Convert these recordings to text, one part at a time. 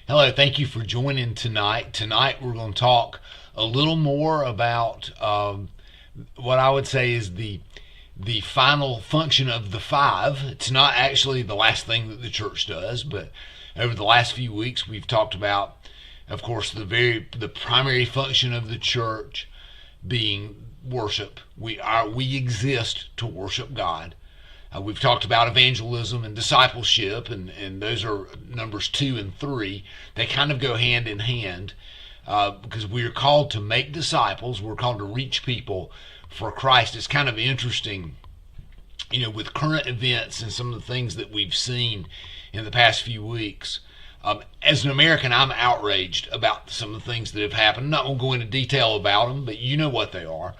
Hello, thank you for joining tonight. Tonight we're going to talk a little more about what I would say is the final function of the five. It's not actually the last thing that the church does, but over the last few weeks we've talked about, of course, the primary function of the church being worship. We exist to worship God. We've talked about evangelism and discipleship, and those are numbers 2 and 3. They kind of go hand in hand because we are called to make disciples. We're called to reach people for Christ. It's kind of interesting, with current events and some of the things that we've seen in the past few weeks. As an American, I'm outraged about some of the things that have happened. I'm not going to go into detail about them, but you know what they are.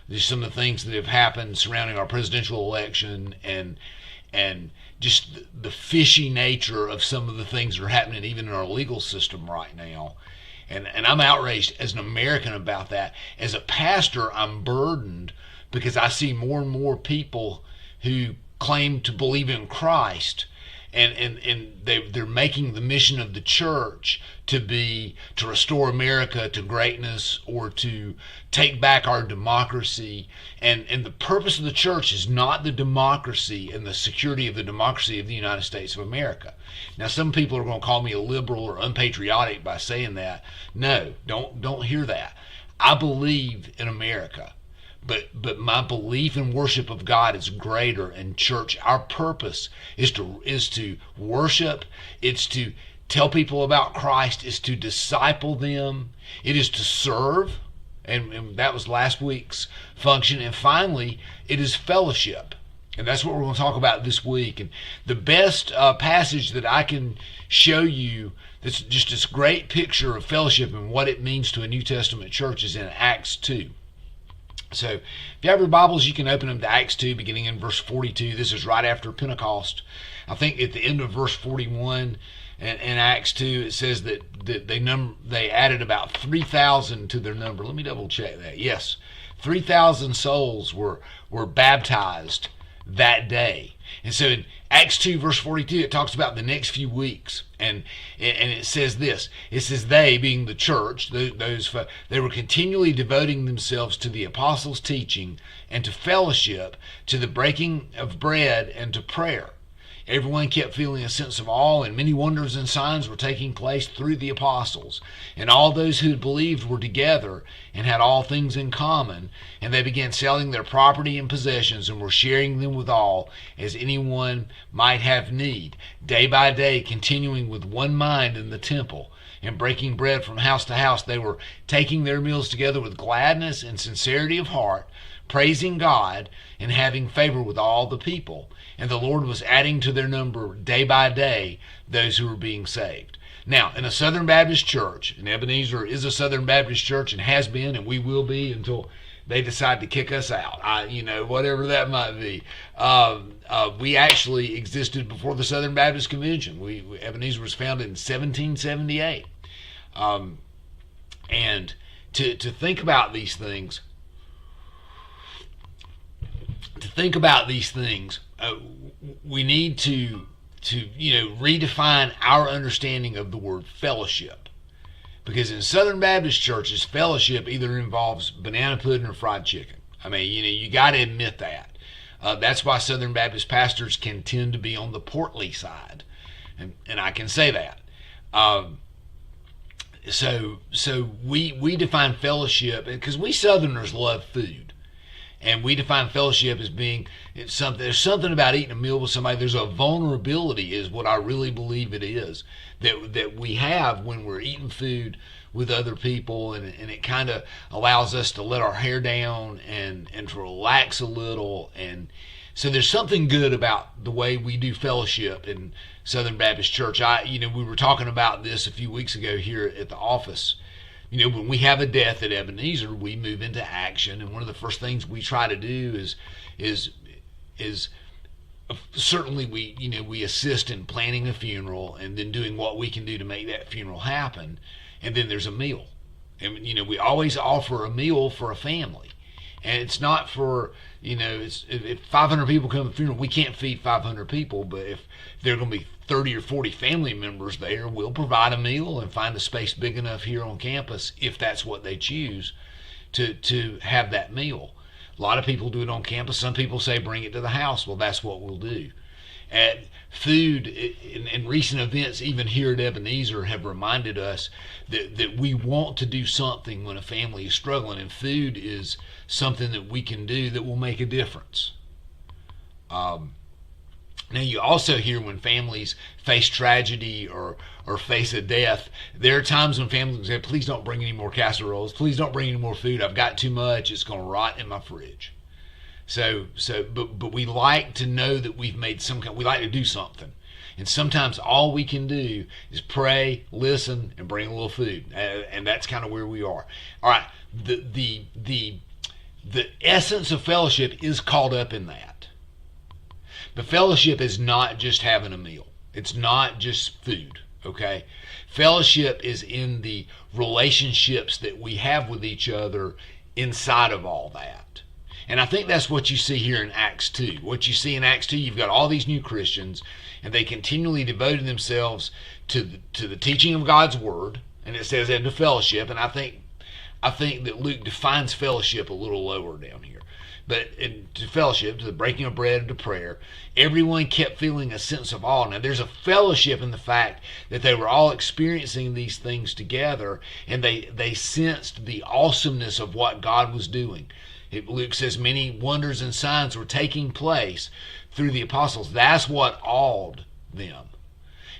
There's some of the things that have happened surrounding our presidential election and just the fishy nature of some of the things that are happening even in our legal system right now. And I'm outraged as an American about that. As a pastor, I'm burdened because I see more and more people who claim to believe in Christ, and they're making the mission of the church to be to restore America to greatness or to take back our democracy. And the purpose of the church is not the democracy and the security of the democracy of the United States of America. Now, some people are going to call me a liberal or unpatriotic by saying that. No, don't hear that. I believe in America. But my belief and worship of God is greater. And church, our purpose is to worship. It's to tell people about Christ. It's to disciple them. It is to serve. And that was last week's function. And finally, it is fellowship. And that's what we're going to talk about this week. And the best passage that I can show you that's just this great picture of fellowship and what it means to a New Testament church is in Acts 2. So if you have your Bibles, you can open them to Acts 2, beginning in verse 42. This is right after Pentecost. I think at the end of verse 41 in Acts 2, it says that they added about 3,000 to their number. Let me double check that. Yes, 3,000 souls were baptized that day. And so in Acts 2 verse 42, it talks about the next few weeks, and it says this. It says they, being the church, they were continually devoting themselves to the apostles' teaching and to fellowship, to the breaking of bread and to prayer. Everyone kept feeling a sense of awe, and many wonders and signs were taking place through the apostles. And all those who had believed were together and had all things in common. And they began selling their property and possessions and were sharing them with all, as anyone might have need. Day by day, continuing with one mind in the temple, and breaking bread from house to house, they were taking their meals together with gladness and sincerity of heart, praising God and having favor with all the people. And the Lord was adding to their number day by day those who were being saved. Now, in a Southern Baptist church, and Ebenezer is a Southern Baptist church and has been, and we will be until they decide to kick us out, whatever that might be. We actually existed before the Southern Baptist Convention. Ebenezer was founded in 1778. And to think about these things, we need to redefine our understanding of the word fellowship, because in Southern Baptist churches, fellowship either involves banana pudding or fried chicken. I mean, you got to admit that. That's why Southern Baptist pastors can tend to be on the portly side, and I can say that. So we define fellowship because we Southerners love food. And we define fellowship as being something. There's something about eating a meal with somebody. There's a vulnerability, is what I really believe it is, that we have when we're eating food with other people, and it kind of allows us to let our hair down and to relax a little. And so there's something good about the way we do fellowship in Southern Baptist Church. We were talking about this a few weeks ago here at the office. When we have a death at Ebenezer, we move into action, and one of the first things we try to do is certainly we assist in planning a funeral and then doing what we can do to make that funeral happen, and then there's a meal, and we always offer a meal for a family, and it's not for if 500 people come to the funeral, we can't feed 500 people, but if there are going to be 30 or 40 family members there, we'll provide a meal and find a space big enough here on campus, if that's what they choose, to have that meal. A lot of people do it on campus. Some people say bring it to the house. Well, that's what we'll do. Food in recent events, even here at Ebenezer, have reminded us that we want to do something when a family is struggling, and food is something that we can do that will make a difference. Now, you also hear when families face tragedy or face a death, there are times when families say, please don't bring any more casseroles. Please don't bring any more food. I've got too much. It's going to rot in my fridge. But we like to know that we've made we like to do something. And sometimes all we can do is pray, listen, and bring a little food. And that's kind of where we are. All right. The essence of fellowship is caught up in that. The fellowship is not just having a meal. It's not just food, okay? Fellowship is in the relationships that we have with each other inside of all that. And I think that's what you see here in Acts 2. What you see in Acts 2, you've got all these new Christians, and they continually devoted themselves to the teaching of God's Word, and it says into fellowship, and I think that Luke defines fellowship a little lower down here. But to fellowship, to the breaking of bread, and to prayer, everyone kept feeling a sense of awe. Now, there's a fellowship in the fact that they were all experiencing these things together, and they sensed the awesomeness of what God was doing. Luke says many wonders and signs were taking place through the apostles. That's what awed them.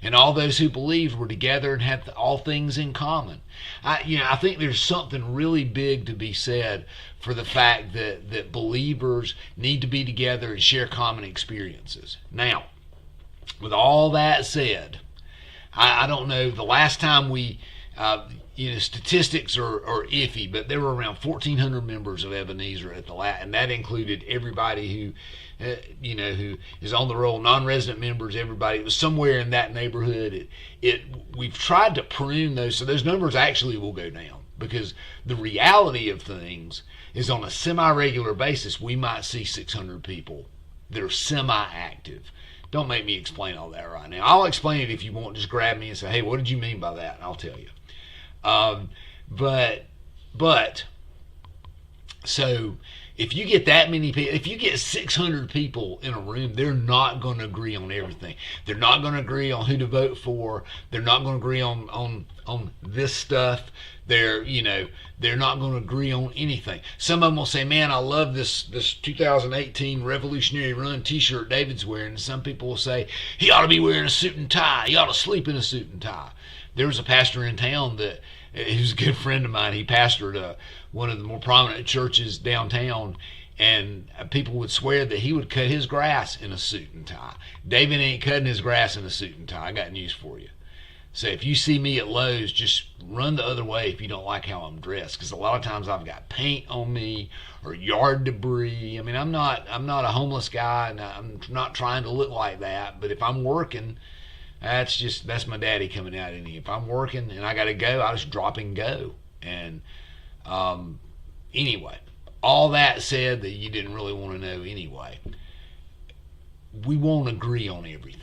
And all those who believed were together and had all things in common. I think there's something really big to be said for the fact that believers need to be together and share common experiences. Now, with all that said, I don't know, the last time we, statistics are iffy, but there were around 1,400 members of Ebenezer at the last, and that included everybody who is on the roll, non-resident members, everybody. It was somewhere in that neighborhood. We've tried to prune those, so those numbers actually will go down, because the reality of things is on a semi-regular basis, we might see 600 people that are semi-active. Don't make me explain all that right now. I'll explain it if you want. Just grab me and say, hey, what did you mean by that? And I'll tell you. So if you get that many people, if you get 600 people in a room, they're not going to agree on everything. They're not going to agree on who to vote for. They're not going to agree on this stuff. They're not going to agree on anything. Some of them will say, man, I love this 2018 Revolutionary Run t-shirt David's wearing. And some people will say, he ought to be wearing a suit and tie. He ought to sleep in a suit and tie. There was a pastor in town that, he was a good friend of mine. He pastored one of the more prominent churches downtown, and people would swear that he would cut his grass in a suit and tie. David ain't cutting his grass in a suit and tie. I got news for you. So if you see me at Lowe's, just run the other way if you don't like how I'm dressed, because a lot of times I've got paint on me or yard debris. I mean, I'm not a homeless guy, and I'm not trying to look like that. But if I'm working, that's my daddy coming out in me. If I'm working and I got to go, I just drop and go. And anyway, all that said, that you didn't really want to know anyway, we won't agree on everything.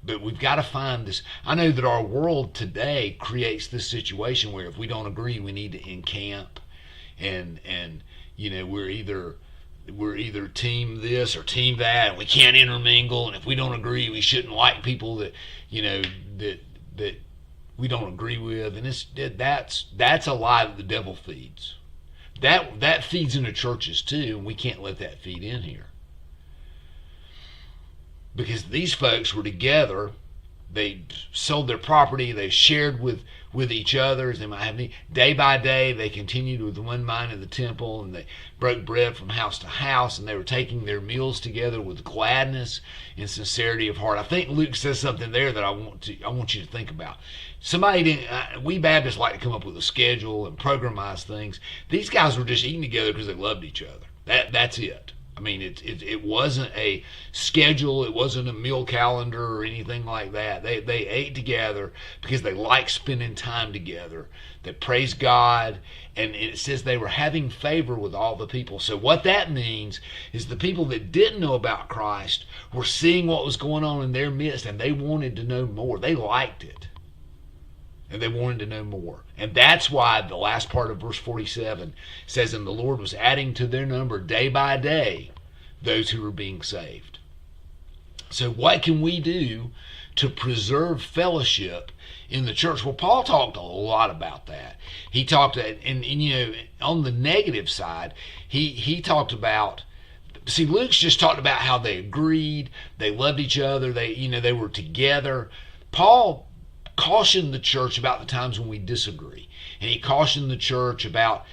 But we've got to find this. I know that our world today creates this situation where if we don't agree, we need to encamp, and we're either team this or team that, and we can't intermingle. And if we don't agree, we shouldn't like people that that we don't agree with. And that's a lie that the devil feeds. That feeds into churches too, and we can't let that feed in here. Because these folks were together, they sold their property, they shared with each other. They might have day by day. They continued with one mind in the temple, and they broke bread from house to house, and they were taking their meals together with gladness and sincerity of heart. I think Luke says something there that I want you to think about. We Baptists like to come up with a schedule and programize things. These guys were just eating together because they loved each other. That's it. I mean, it wasn't a schedule. It wasn't a meal calendar or anything like that. They ate together because they liked spending time together. They praised God, and it says they were having favor with all the people. So what that means is the people that didn't know about Christ were seeing what was going on in their midst, and they wanted to know more. They liked it, and they wanted to know more. And that's why the last part of verse 47 says, and the Lord was adding to their number day by day those who were being saved. So what can we do to preserve fellowship in the church? Well, Paul talked a lot about that. He talked, and you know, on the negative side, he talked about, see, Luke's just talked about how they agreed, they loved each other, they were together. Paul cautioned the church about the times when we disagree, and he cautioned the church about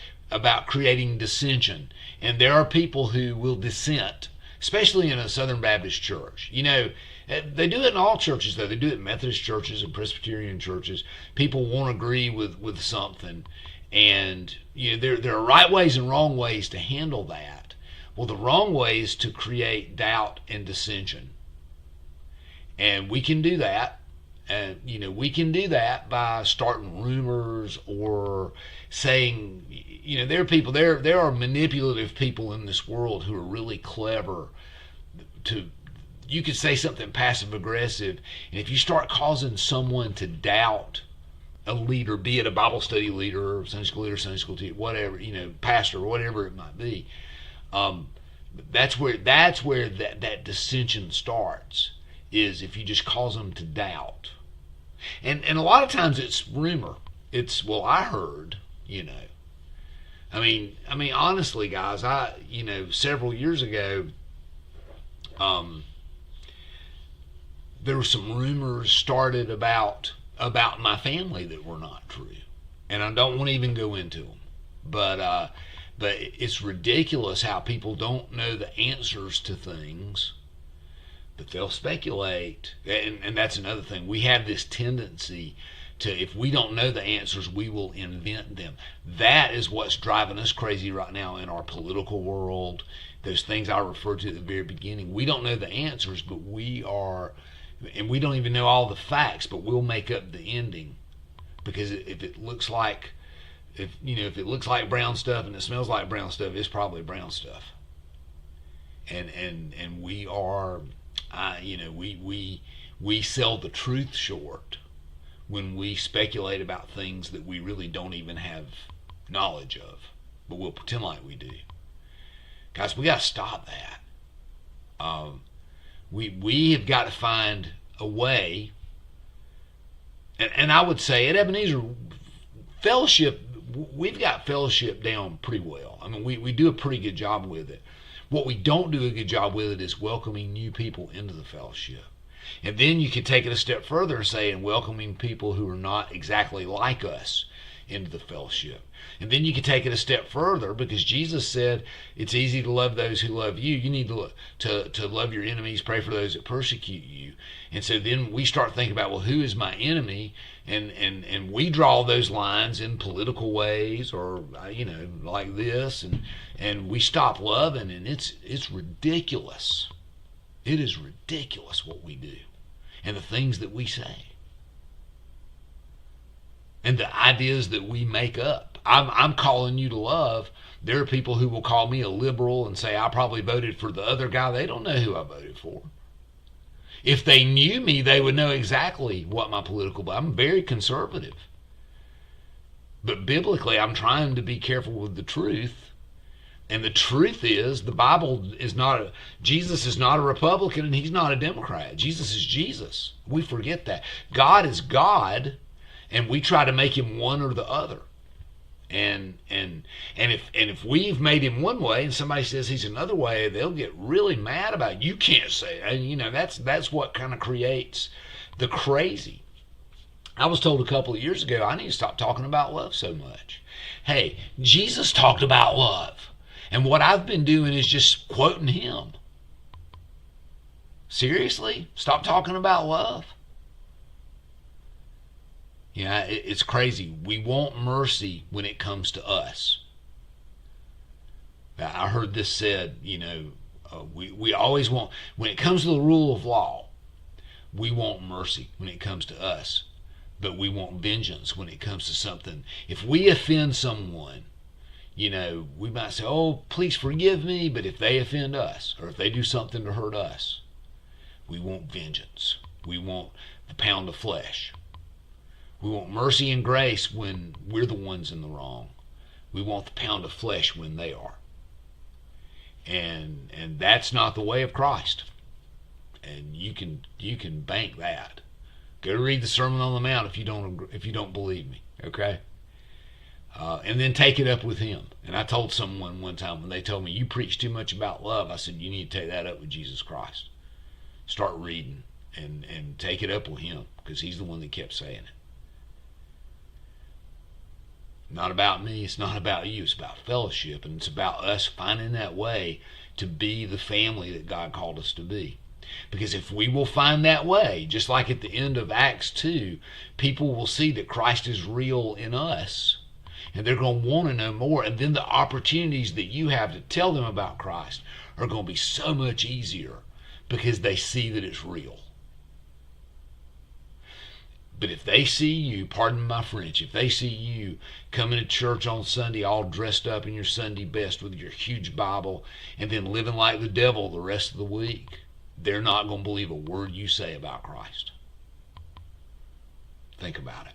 creating dissension. And there are people who will dissent, especially in a Southern Baptist church. You know, they do it in all churches, though. They do it in Methodist churches and Presbyterian churches. People won't agree with something, and you know, there are right ways and wrong ways to handle that. Well, the wrong way is to create doubt and dissension, and we can do that. And you know, we can do that by starting rumors or saying, you know, there are manipulative people in this world who are really clever. You could say something passive aggressive, and if you start causing someone to doubt a leader, be it a Bible study leader or Sunday school teacher, whatever, you know, pastor, or whatever it might be, that's where that dissension starts. Is if you just cause them to doubt. And a lot of times it's rumor. It's, well, I heard, you know. I mean, honestly, guys, several years ago, there were some rumors started about my family that were not true, and I don't want to even go into them. But it's ridiculous how people don't know the answers to things, but they'll speculate. And that's another thing. We have this tendency to, if we don't know the answers, we will invent them. That is what's driving us crazy right now in our political world. Those things I referred to at the very beginning. We don't know the answers, but we don't even know all the facts, but we'll make up the ending. Because if it looks like brown stuff and it smells like brown stuff, it's probably brown stuff. And we are, we sell the truth short when we speculate about things that we really don't even have knowledge of, but we'll pretend like we do. Guys, we got to stop that. We have got to find a way, and I would say at Ebenezer, fellowship, we've got fellowship down pretty well. I mean, we do a pretty good job with it. What we don't do a good job with it is welcoming new people into the fellowship. And then you could take it a step further and say, and welcoming people who are not exactly like us into the fellowship. And then you could take it a step further, because Jesus said it's easy to love those who love you. You need to love your enemies, pray for those that persecute you. And so then we start thinking about, well, who is my enemy? And we draw those lines in political ways, or like this, and we stop loving, and it's ridiculous. It is ridiculous what we do and the things that we say and the ideas that we make up. I'm calling you to love. There are people who will call me a liberal and say I probably voted for the other guy. They don't know who I voted for. If they knew me, they would know exactly what my political. I'm very conservative. But biblically, I'm trying to be careful with the truth. And the truth is, the Bible is not, Jesus is not a Republican and he's not a Democrat. Jesus is Jesus. We forget that. God is God, and we try to make him one or the other. And if we've made him one way and somebody says he's another way, they'll get really mad about it. You can't say, and that's what kind of creates the crazy. I was told a couple of years ago I need to stop talking about love so much. Hey, Jesus talked about love. And what I've been doing is just quoting him. Seriously? Stop talking about love? Yeah, it's crazy. We want mercy when it comes to us. I heard this said, We always want, when it comes to the rule of law, we want mercy when it comes to us, but we want vengeance when it comes to something. If we offend someone, we might say, oh, please forgive me, but if they offend us or if they do something to hurt us, we want vengeance. We want the pound of flesh. We want mercy and grace when we're the ones in the wrong. We want the pound of flesh when they are. And that's not the way of Christ. And you can bank that. Go read the Sermon on the Mount if you don't believe me, okay? And then take it up with him. And I told someone one time when they told me, you preach too much about love, I said, you need to take that up with Jesus Christ. Start reading and take it up with him, because he's the one that kept saying it. Not about me, it's not about you, it's about fellowship, and it's about us finding that way to be the family that God called us to be. Because if we will find that way, just like at the end of Acts 2, people will see that Christ is real in us, and they're going to want to know more, and then the opportunities that you have to tell them about Christ are going to be so much easier because they see that it's real. But if they see you, pardon my French, if they see you coming to church on Sunday all dressed up in your Sunday best with your huge Bible and then living like the devil the rest of the week, they're not going to believe a word you say about Christ. Think about it.